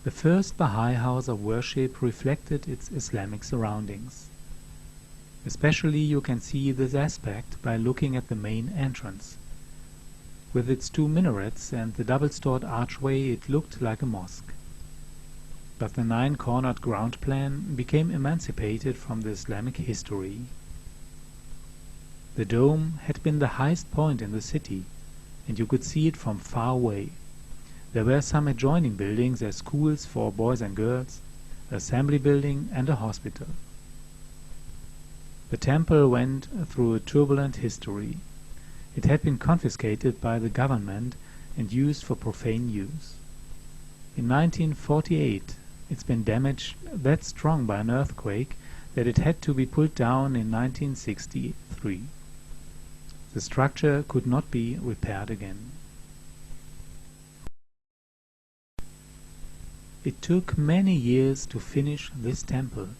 The first Baha'i house of worship reflected its Islamic surroundings. Especially you can see this aspect by looking at the main entrance. With its two minarets and the double-stored archway, it looked like a mosque. But the nine-cornered ground plan became emancipated from the Islamic history. The dome had been the highest point in the city, and you could see it from far away. There were some adjoining buildings as schools for boys and girls, an assembly building and a hospital. The temple went through a turbulent history. It had been confiscated by the government and used for profane use. In 1948 it's been damaged that strong by an earthquake that it had to be pulled down in 1963. The structure could not be repaired again. It took many years to finish this temple.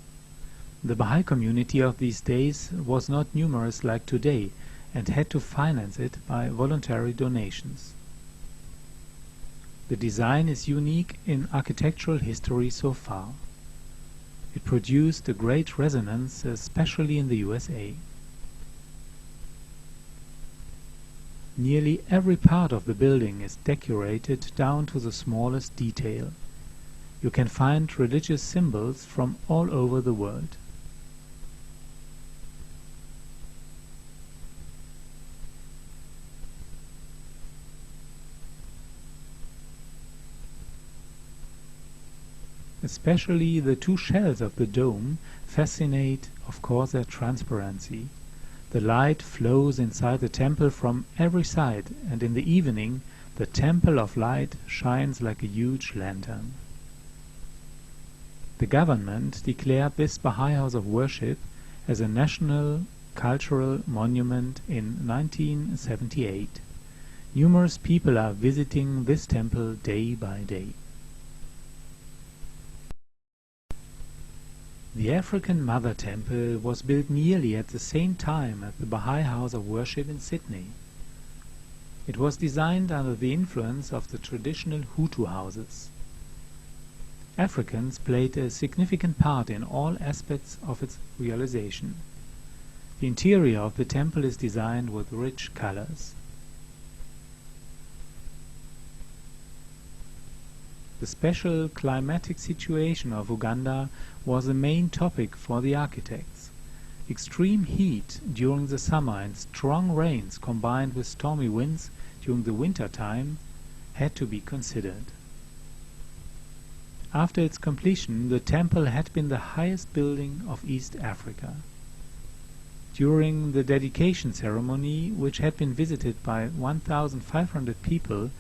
The Baha'i community of these days was not numerous like today and had to finance it by voluntary donations. The design is unique in architectural history so far. It produced a great resonance, especially in the USA. Nearly every part of the building is decorated down to the smallest detail. You can find religious symbols from all over the world. Especially the two shells of the dome fascinate, of course, their transparency. The light flows inside the temple from every side, and in the evening the temple of light shines like a huge lantern. The government declared this Baha'i house of worship as a national cultural monument in 1978. Numerous people are visiting this temple day by day. The African Mother Temple was built nearly at the same time as the Baha'i House of Worship in Sydney. It was designed under the influence of the traditional Hutu houses. Africans played a significant part in all aspects of its realization. The interior of the temple is designed with rich colors. The special climatic situation of Uganda was the main topic for the architects. Extreme heat during the summer and strong rains combined with stormy winds during the winter time had to be considered. After its completion, the temple had been the highest building of East Africa. During the dedication ceremony, which had been visited by 1,500 people,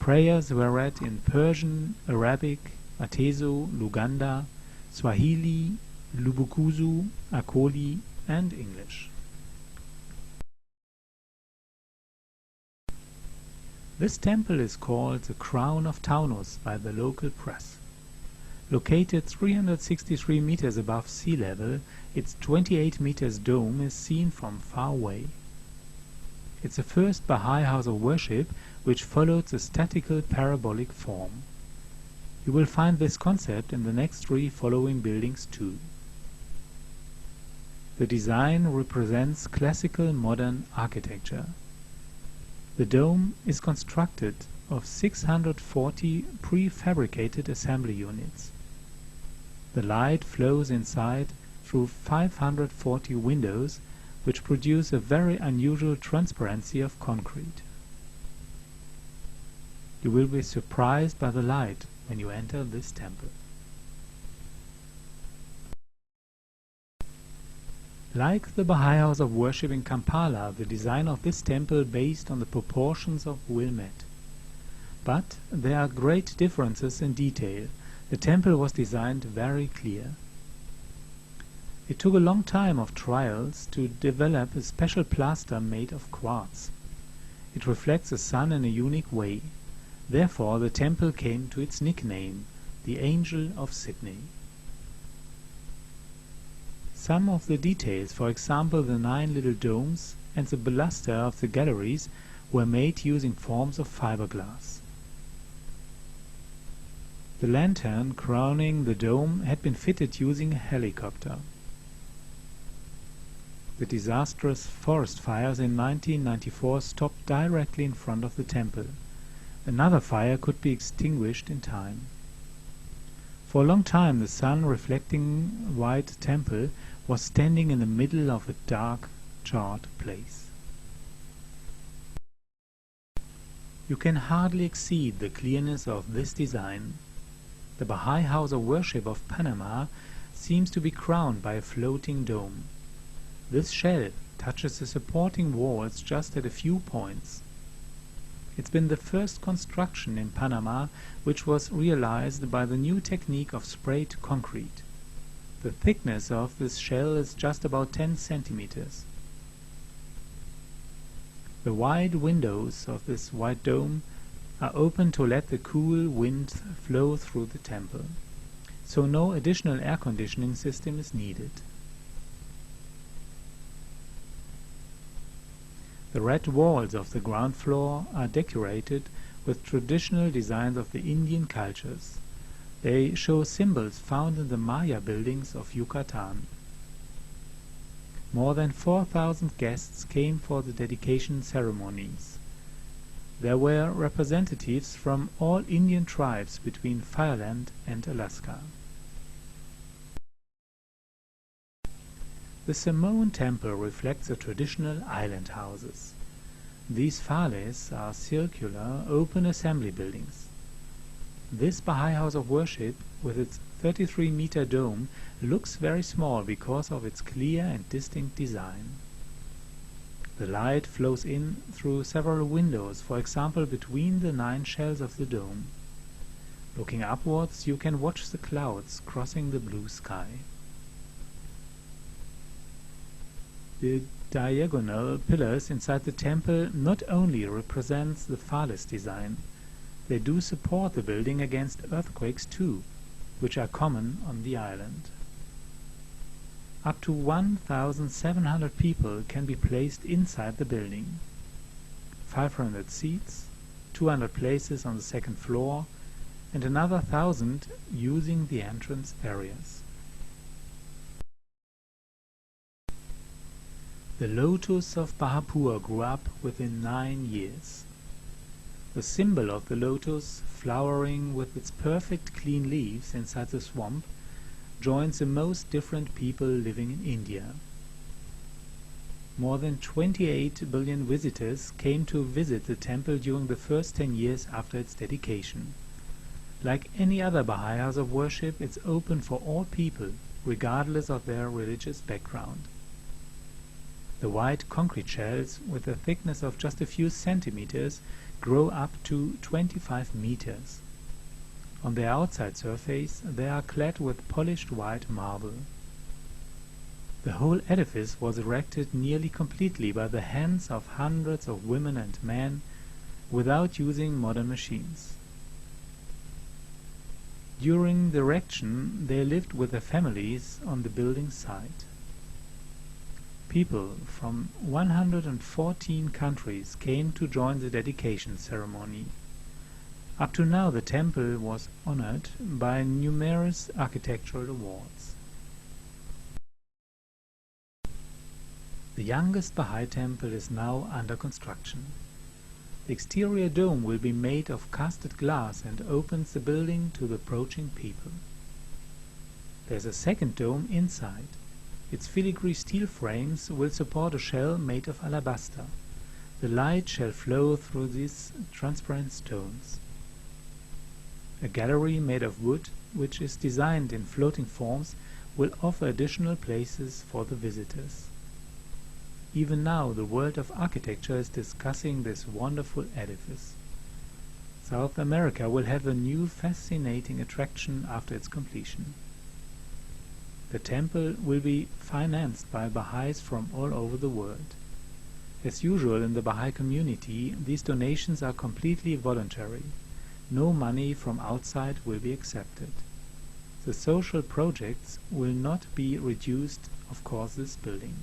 prayers were read in Persian, Arabic, Ateso, Luganda, Swahili, Lubukuzu, Akoli, and English. This temple is called the Crown of Taunus by the local press. Located 363 meters above sea level, its 28 meters dome is seen from far away. It's the first Baha'i house of worship which followed the statical parabolic form. You will find this concept in the next three following buildings too. The design represents classical modern architecture. The dome is constructed of 640 prefabricated assembly units. The light flows inside through 540 windows, which produce a very unusual transparency of concrete. You will be surprised by the light when you enter this temple. Like the Baha'i House of Worship in Kampala, the design of this temple based on the proportions of Wilmette. But there are great differences in detail. The temple was designed very clear. It took a long time of trials to develop a special plaster made of quartz. It reflects the sun in a unique way. Therefore the temple came to its nickname, the Angel of Sydney. Some of the details, for example the 9 little domes and the baluster of the galleries, were made using forms of fiberglass. The lantern crowning the dome had been fitted using a helicopter. The disastrous forest fires in 1994 stopped directly in front of the temple. Another fire could be extinguished in time. For a long time the sun-reflecting white temple was standing in the middle of a dark, charred place. You can hardly exceed the clearness of this design. The Baha'i house of worship of Panama seems to be crowned by a floating dome. This shell touches the supporting walls just at a few points. It's been the first construction in Panama which was realized by the new technique of sprayed concrete. The thickness of this shell is just about 10 centimeters. The wide windows of this white dome are open to let the cool wind flow through the temple, so no additional air conditioning system is needed. The red walls of the ground floor are decorated with traditional designs of the Indian cultures. They show symbols found in the Maya buildings of Yucatan. More than 4,000 guests came for the dedication ceremonies. There were representatives from all Indian tribes between Fireland and Alaska. The Samoan temple reflects the traditional island houses. These fales are circular, open assembly buildings. This Baha'i house of worship, with its 33-meter dome, looks very small because of its clear and distinct design. The light flows in through several windows, for example between the 9 shells of the dome. Looking upwards, you can watch the clouds crossing the blue sky. The diagonal pillars inside the temple not only represent the phallus design, they do support the building against earthquakes too, which are common on the island. Up to 1,700 people can be placed inside the building. 500 seats, 200 places on the second floor, and another 1,000 using the entrance areas. The lotus of Bahapur grew up within 9 years. The symbol of the lotus, flowering with its perfect clean leaves inside the swamp, joins the most different people living in India. More than 28 billion visitors came to visit the temple during the first 10 years after its dedication. Like any other Baha'i house of worship, it's open for all people, regardless of their religious background. The white concrete shells, with a thickness of just a few centimeters, grow up to 25 meters. On their outside surface they are clad with polished white marble. The whole edifice was erected nearly completely by the hands of hundreds of women and men, without using modern machines. During the erection they lived with their families on the building site. People from 114 countries came to join the dedication ceremony. Up to now the temple was honored by numerous architectural awards. The youngest Baha'i temple is now under construction. The exterior dome will be made of casted glass and opens the building to the approaching people. There's a second dome inside. Its filigree steel frames will support a shell made of alabaster. The light shall flow through these transparent stones. A gallery made of wood, which is designed in floating forms, will offer additional places for the visitors. Even now the world of architecture is discussing this wonderful edifice. South America will have a new fascinating attraction after its completion. The temple will be financed by Baha'is from all over the world. As usual in the Baha'i community, these donations are completely voluntary. No money from outside will be accepted. The social projects will not be reduced, of course, this building.